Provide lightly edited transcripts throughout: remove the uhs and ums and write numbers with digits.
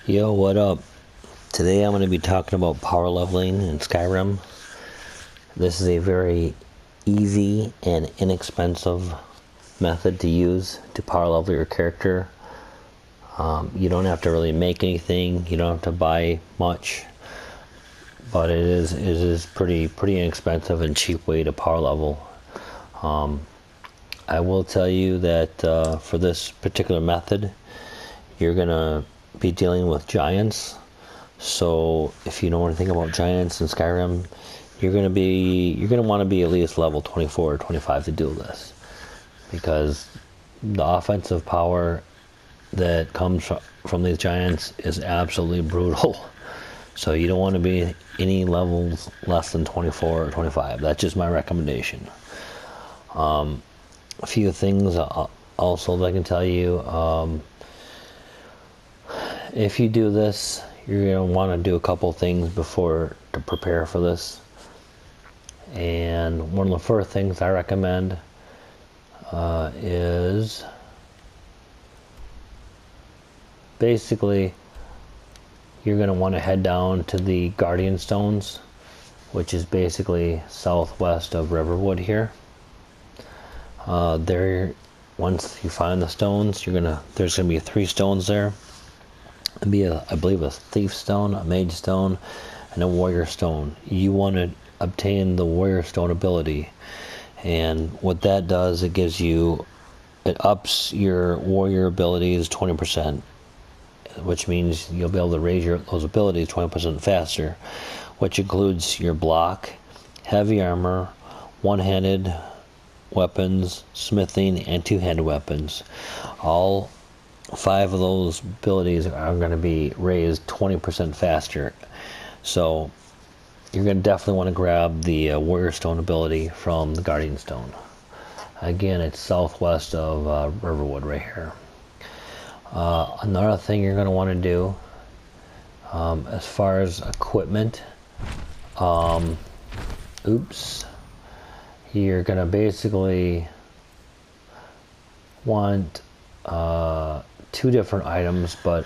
Yo, what up? Today I'm going to be talking about power leveling in Skyrim. This is a very easy and inexpensive method to use to power level your character. You don't have to really make anything. You don't have to buy much, but it is pretty inexpensive and cheap way to power level. I will tell you that for this particular method, you're gonna be dealing with giants. So if you know anything about giants in Skyrim, you're gonna want to be at least level 24 or 25 to do this, because the offensive power that comes from these giants is absolutely brutal. So you don't want to be any levels less than 24 or 25. That's just my recommendation. A few things also that I can tell you. If you do this, you're going to want to do a couple things before to prepare for this. And one of the first things I recommend is basically you're going to want to head down to the Guardian Stones, which is basically southwest of Riverwood here. There, once you find the stones, there's going to be 3 stones there. It'd be I believe a thief stone, a mage stone, and a warrior stone. You want to obtain the warrior stone ability, and what that does, it ups your warrior abilities 20%, which means you'll be able to raise those abilities 20% faster, which includes your block, heavy armor, one-handed weapons, smithing, and two-handed weapons. All 5 of those abilities are going to be raised 20% faster. So you're going to definitely want to grab the Warrior Stone ability from the Guardian Stone. Again, it's southwest of Riverwood right here. Another thing you're going to want to do, as far as equipment, you're going to basically want 2 different items, but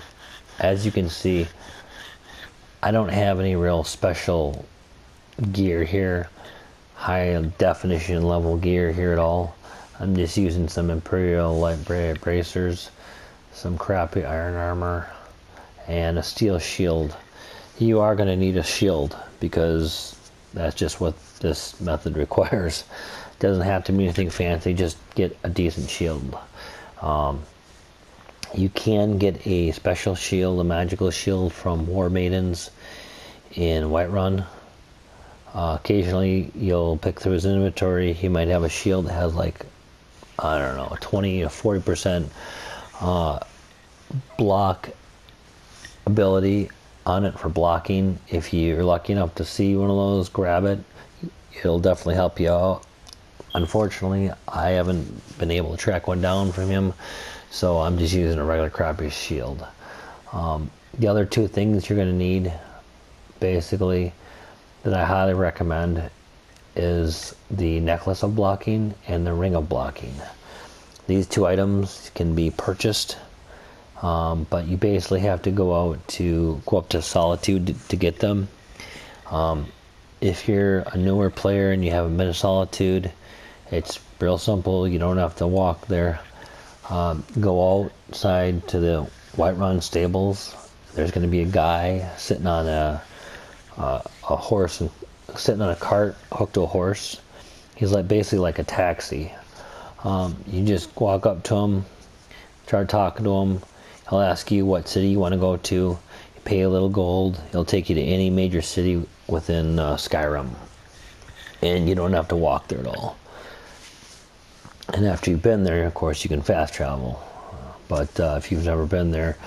as you can see, I don't have any real special gear here, high definition level gear here at all. I'm just using some Imperial light bracers, some crappy iron armor, and a steel shield. You are going to need a shield because that's just what this method requires. Doesn't have to be anything fancy, just get a decent shield. You can get a special shield, a magical shield from War Maidens in Whiterun. Occasionally you'll pick through his inventory, he might have a shield that has like, I don't know, 20 or 40% block ability on it for blocking. If you're lucky enough to see one of those, grab it. It'll definitely help you out. Unfortunately, I haven't been able to track one down from him, so I'm just using a regular crappy shield. The other 2 things you're going to need, basically, that I highly recommend is the necklace of blocking and the ring of blocking. These 2 items can be purchased, but you basically have to go up to Solitude to get them. If you're a newer player and you haven't been to Solitude, it's real simple. You don't have to walk there. Go outside to the Whiterun stables. There's going to be a guy sitting on a horse, and sitting on a cart hooked to a horse. He's basically like a taxi. You just walk up to him, start talking to him. He'll ask you what city you want to go to. You pay a little gold. He'll take you to any major city within Skyrim, and you don't have to walk there at all. And after you've been there, of course, you can fast travel. But if you've never been there,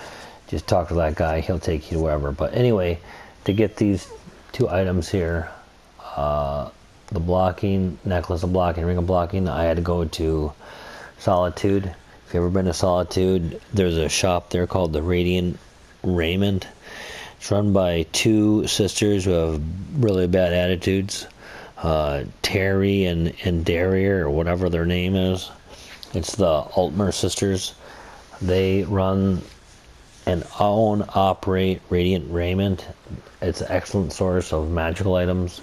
just talk to that guy. He'll take you to wherever. But anyway, to get these 2 items here, the blocking, necklace of blocking, ring of blocking, I had to go to Solitude. If you've ever been to Solitude, there's a shop there called the Radiant Raiment. It's run by 2 sisters who have really bad attitudes. Terry and Darier, or whatever their name is. It's the Altmer sisters. They run and own, operate Radiant Raiment. It's an excellent source of magical items.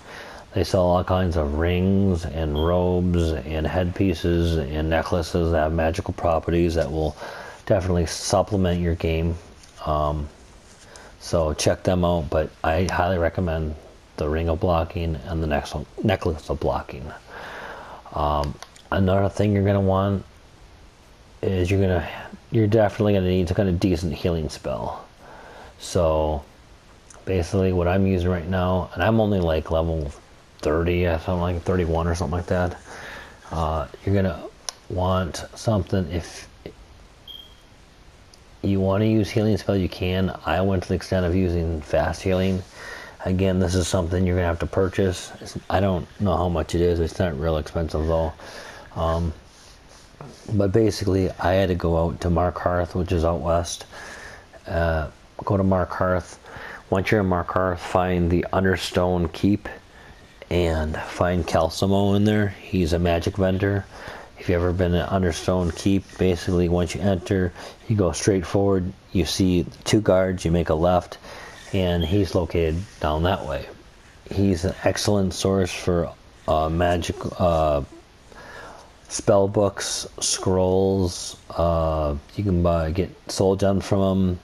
They sell all kinds of rings and robes and headpieces and necklaces that have magical properties that will definitely supplement your game. So check them out, but I highly recommend the Ring of Blocking and the Necklace of Blocking. Another thing you're going to want is you're definitely going to need some kind of decent healing spell. So basically what I'm using right now, and I'm only like level 30, something like 31 or something like that. You're going to want something. If you want to use healing spell, you can. I went to the extent of using fast healing. Again, this is something you're going to have to purchase. I don't know how much it is. It's not real expensive though. But basically, I had to go out to Markarth, which is out west. Go to Markarth. Once you're in Markarth, find the Understone Keep and find Calcimo in there. He's a magic vendor. If you've ever been at Understone Keep, basically once you enter, you go straight forward. You see 2 guards, you make a left, and he's located down that way. He's an excellent source for magic spell books, scrolls. You can get soul gems from him.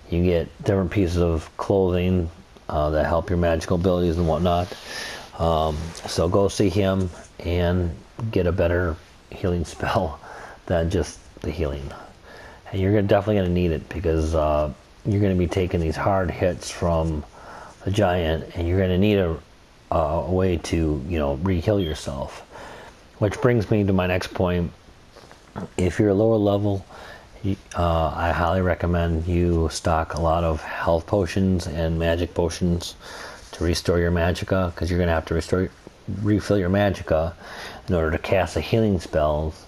You get different pieces of clothing that help your magical abilities and whatnot. So go see him and get a better healing spell than just the healing. And you're definitely going to need it because you're going to be taking these hard hits from the giant, and you're going to need a way to, re-heal yourself. Which brings me to my next point. If you're a lower level, I highly recommend you stock a lot of health potions and magic potions to restore your magicka, because you're going to have to refill your magicka in order to cast the healing spells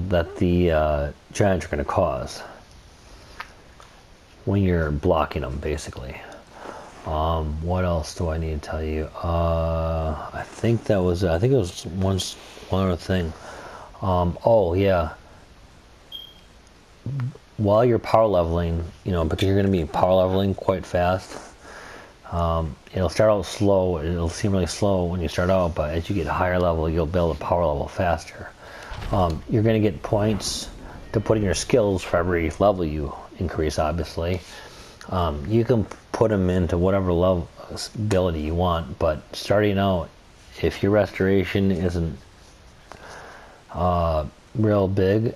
that the giants are going to cause when you're blocking them, basically. What else do I need to tell you? I think it was one other thing. Oh yeah. While you're power leveling, but you're going to be power leveling quite fast. It'll start out slow. It'll seem really slow when you start out, but as you get higher level, you'll build a power level faster. You're going to get points to put in your skills for every level you increase, obviously. You can put them into whatever level ability you want, but starting out, if your restoration isn't real big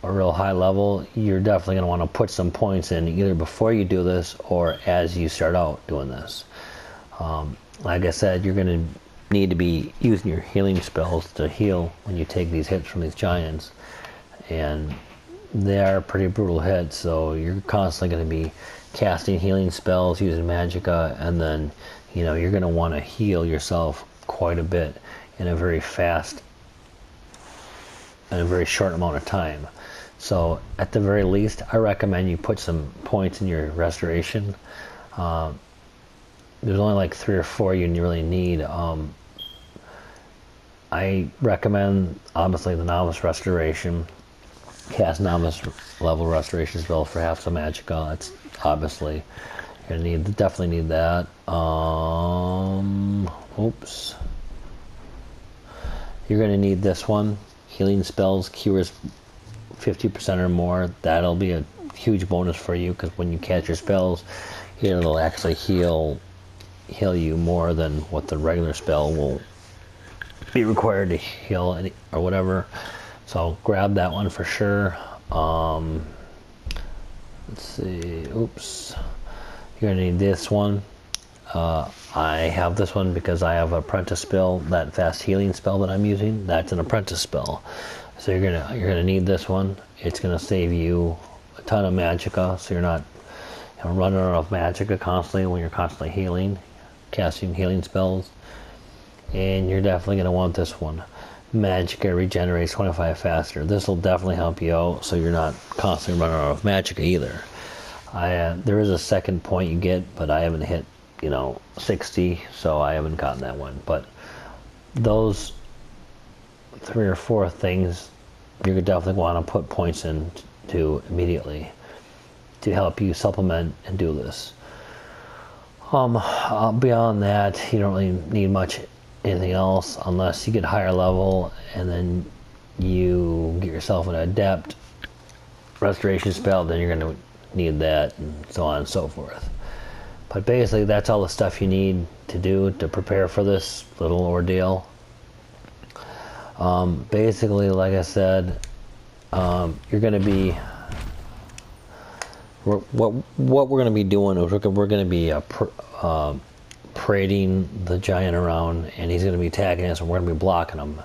or real high level, you're definitely going to want to put some points in either before you do this or as you start out doing this. Like I said, you're going to need to be using your healing spells to heal when you take these hits from these giants, and they are pretty brutal hits, so you're constantly going to be casting healing spells, using magicka, and then you're going to want to heal yourself quite a bit in a very fast and a very short amount of time. So at the very least, I recommend you put some points in your restoration. There's only like 3 or 4 you really need. I recommend, obviously, the Novice Restoration. Cast Novice level Restoration spell for half some magicka. It's obviously you're gonna definitely need that. Oops. You're gonna need this one. Healing spells, cures 50% or more. That'll be a huge bonus for you, because when you cast your spells, it'll actually heal you more than what the regular spell will be required to heal or whatever. So grab that one for sure. Let's see. Oops. You're gonna need this one. I have this one because I have an apprentice spell. That fast healing spell that I'm using, that's an apprentice spell. So you're gonna need this one. It's gonna save you a ton of magicka, so you're not running out of magicka constantly when you're constantly healing, casting healing spells. And you're definitely gonna want this one. Magicka regenerates 25 faster. This will definitely help you out, so you're not constantly running out of magicka either. There is a second point you get, but I haven't hit 60, so I haven't gotten that one. But those 3 or 4 things you could definitely want to put points into immediately to help you supplement and do this. Beyond that, you don't really need much anything else unless you get higher level and then you get yourself an adept restoration spell, then you're going to need that, and so on and so forth. But basically that's all the stuff you need to do to prepare for this little ordeal. Basically, like I said, you're going to be what we're going to be doing is we're going to be parading the giant around, and he's going to be attacking us, and we're going to be blocking him.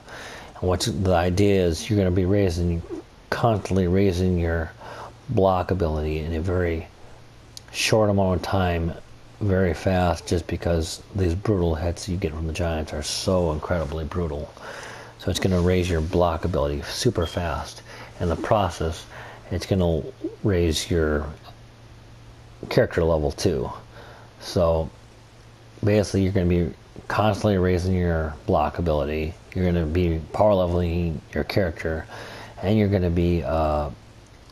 And what's the idea is you're going to be constantly raising your block ability in a very short amount of time, very fast, just because these brutal hits you get from the giants are so incredibly brutal. So it's going to raise your block ability super fast. In the process, it's going to raise your character level too. So basically you're going to be constantly raising your block ability, you're going to be power leveling your character, and you're going to be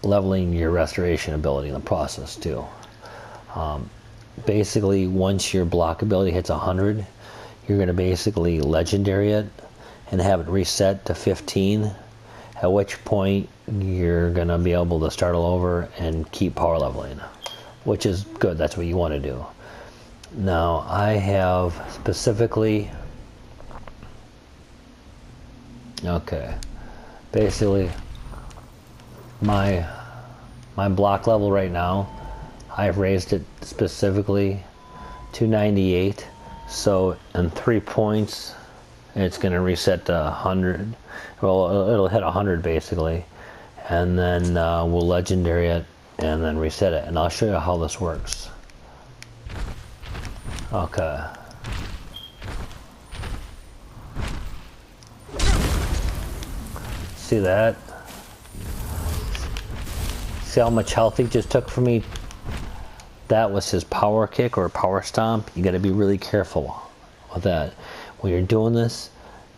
leveling your restoration ability in the process too. Basically once your block ability hits 100, you're going to basically legendary it and have it reset to 15, at which point you're going to be able to start all over and keep power leveling, which is good. That's what you want to do. Now I have specifically, basically my block level right now, I've raised it specifically to 98, so in 3 points it's going to reset to 100. Well, it'll hit 100 basically, and then we'll legendary it and then reset it, and I'll show you how this works. Okay. See that? See how much health he just took from me? That was his power kick or power stomp. You got to be really careful with that. When you're doing this,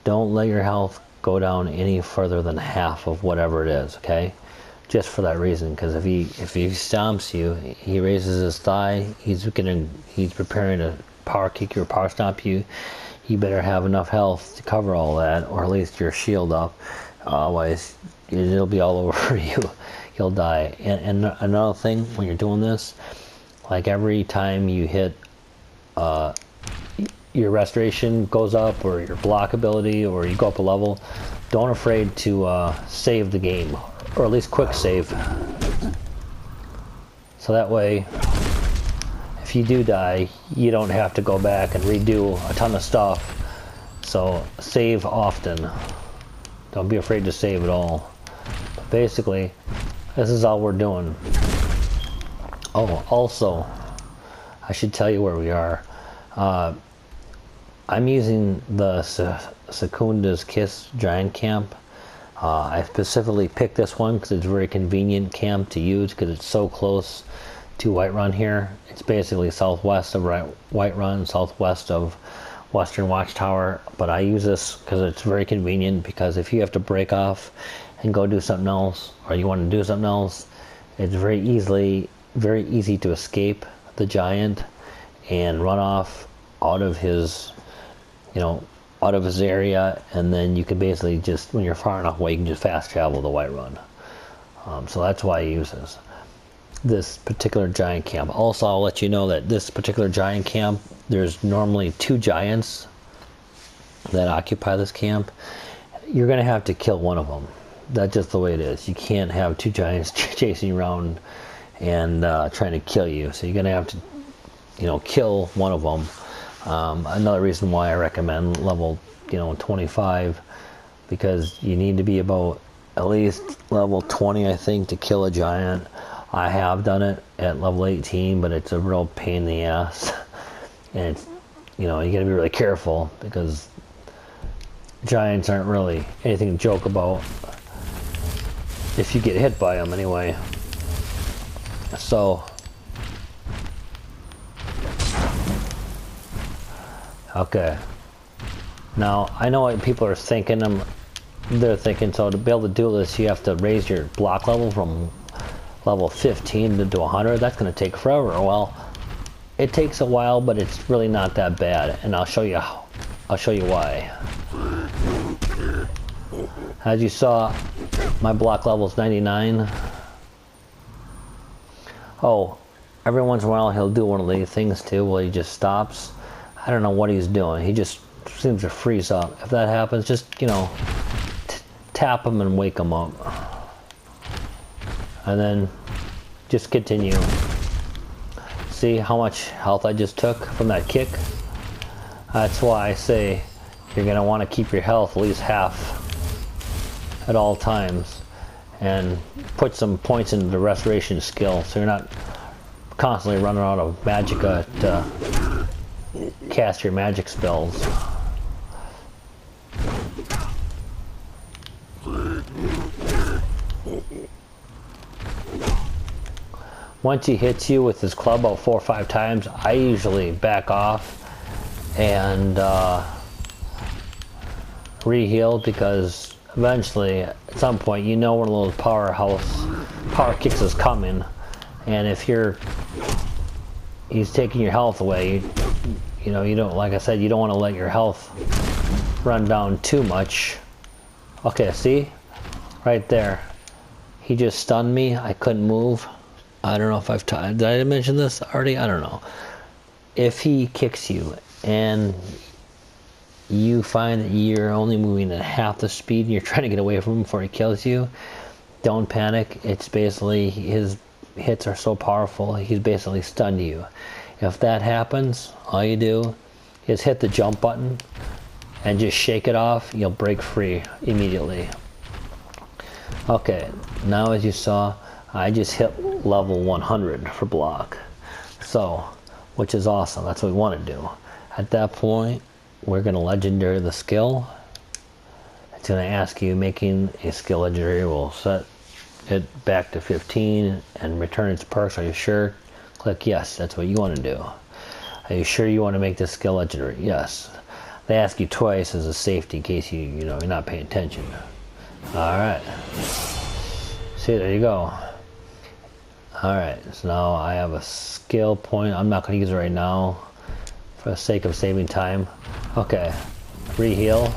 don't let your health go down any further than half of whatever it is, okay? Just for that reason, because if he stomps you, he raises his thigh, he's preparing to power kick you or power stomp you. You better have enough health to cover all that, or at least your shield up. Otherwise, it'll be all over you. You'll die. And another thing, when you're doing this, like every time you hit your restoration goes up, or your block ability, or you go up a level, don't afraid to save the game, or at least quick save. So that way, if you do die, you don't have to go back and redo a ton of stuff. So save often. Don't be afraid to save at all. But basically, this is all we're doing. Oh, also, I should tell you where we are. I'm using the Secunda's Kiss Giant Camp. I specifically picked this one because it's a very convenient camp to use because it's so close to Whiterun here. It's basically southwest of Whiterun, southwest of Western Watchtower. But I use this because it's very convenient, because if you have to break off and go do something else, or you want to do something else, it's very easy to escape the giant and run off out of his area, and then you can basically just, when you're far enough away, you can just fast travel to Whiterun. So that's why I use this particular giant camp. Also, I'll let you know that this particular giant camp, there's normally 2 giants that occupy this camp. You're going to have to kill one of them. That's just the way it is. You can't have 2 giants chasing you around and trying to kill you. So you're going to have to, kill one of them. Another reason why I recommend level 25, because you need to be about at least level 20, I think, to kill a giant. I have done it at level 18, but it's a real pain in the ass, and it's, you gotta be really careful, because giants aren't really anything to joke about if you get hit by them anyway. So okay, now I know what people are thinking. They're thinking, so to be able to do this, you have to raise your block level from level 15 to 100, that's going to take forever. Well, it takes a while, but it's really not that bad, and I'll show you why. As you saw, my block level is 99. Oh, every once in a while he'll do one of these things too, where he just stops. I don't know what he's doing. He just seems to freeze up. If that happens, just, you know, tap him and wake him up. And then just continue. See how much health I just took from that kick? That's why I say you're going to want to keep your health at least half at all times, and put some points into the restoration skill so you're not constantly running out of magicka to cast your magic spells. Once he hits you with his club about 4 or 5 times, I usually back off and re-heal, because eventually at some point you know when a little power kicks is coming, and if he's taking your health away, you know, you don't, like I said, you don't want to let your health run down too much. Okay, see? Right there. He just stunned me. I couldn't move. I don't know if did I mention this already? I don't know. If he kicks you and you find that you're only moving at half the speed and you're trying to get away from him before he kills you, don't panic. It's basically his hits are so powerful, he's basically stunned you. If that happens, all you do is hit the jump button and just shake it off. You'll break free immediately. Okay, now as you saw, I just hit level 100 for block, so, which is awesome. That's what we want to do. At that point, we're going to legendary the skill. It's going to ask you making a skill legendary. We'll set it back to 15 and return its perks. Are you sure? Click yes. That's what you want to do. Are you sure you want to make this skill legendary? Yes. They ask you twice as a safety in case you know, you're not paying attention. Alright. See, there you go. Alright, so now I have a skill point. I'm not going to use it right now for the sake of saving time. Okay, re-heal.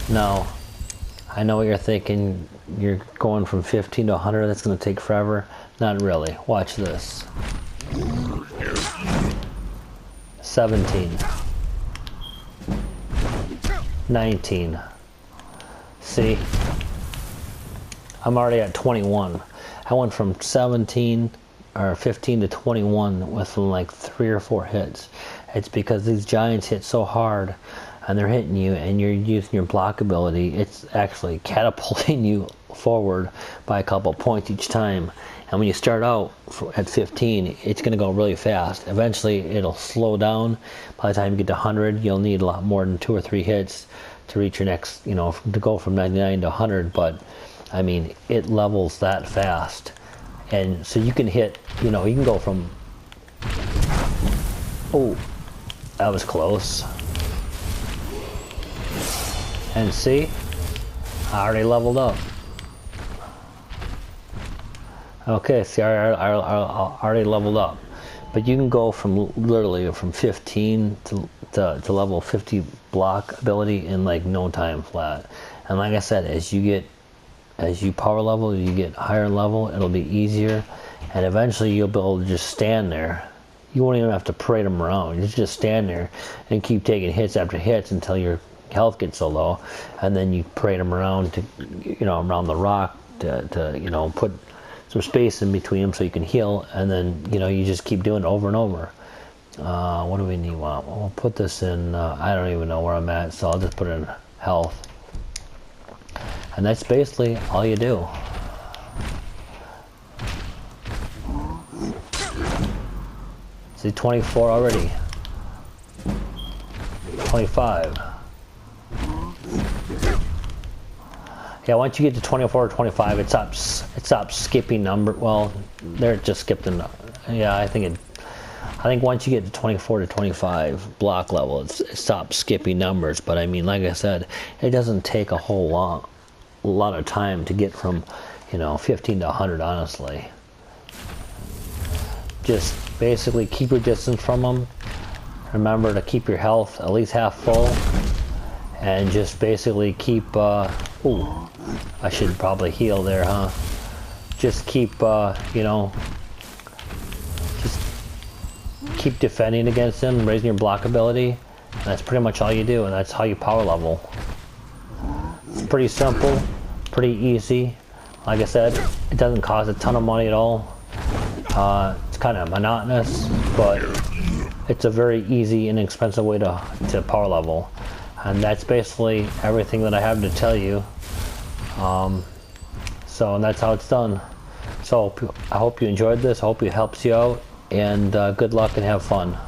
Now, I know what you're thinking. You're going from 15 to 100. That's going to take forever. Not really. Watch this. 17. 19. See? I'm already at 21. I went from 17 or 15 to 21 within like 3 or 4 hits. It's because these giants hit so hard and they're hitting you and you're using your block ability. It's actually catapulting you forward by a couple points each time. And when you start out at 15, it's going to go really fast. Eventually it'll slow down. By the time you get to 100, you'll need a lot more than 2 or 3 hits to reach your next, you know, to go from 99 to 100. But I mean, it levels that fast. And so you can hit, you know, you can go from, oh, that was close. And see, I already leveled up. Okay, see, I already leveled up. But you can go from literally from 15 to level 50 block ability in like no time flat. And like I said, as you power level, you get higher level, it'll be easier, and eventually you'll be able to just stand there. You won't even have to parade them around. You just stand there and keep taking hits after hits until your health gets so low, and then you parade them around to, you know, around the rock to you know, put some space in between them so you can heal, and then, you know, you just keep doing it over and over. What do we need? Well, we'll put this in, I don't even know where I'm at, so I'll just put it in health. And that's basically all you do. See, 24 already. 25. Yeah, once you get to 24 or 25, it stops skipping number. Well, there it just skipped a. Yeah, I think once you get to 24 to 25 block level, it stops skipping numbers. But I mean, like I said, it doesn't take a whole lot. a lot of time to get from, 15 to 100, honestly. Just basically keep your distance from them. Remember to keep your health at least half full. And just basically keep, ooh, I should probably heal there, huh? Just keep, just keep defending against them, raising your block ability. And that's pretty much all you do, and that's how you power level. It's pretty simple, pretty easy. Like I said, it doesn't cost a ton of money at all. It's kind of monotonous, but it's a very easy and inexpensive way to power level. And that's basically everything that I have to tell you. And that's how it's done. So I hope you enjoyed this. I hope it helps you out. And good luck and have fun.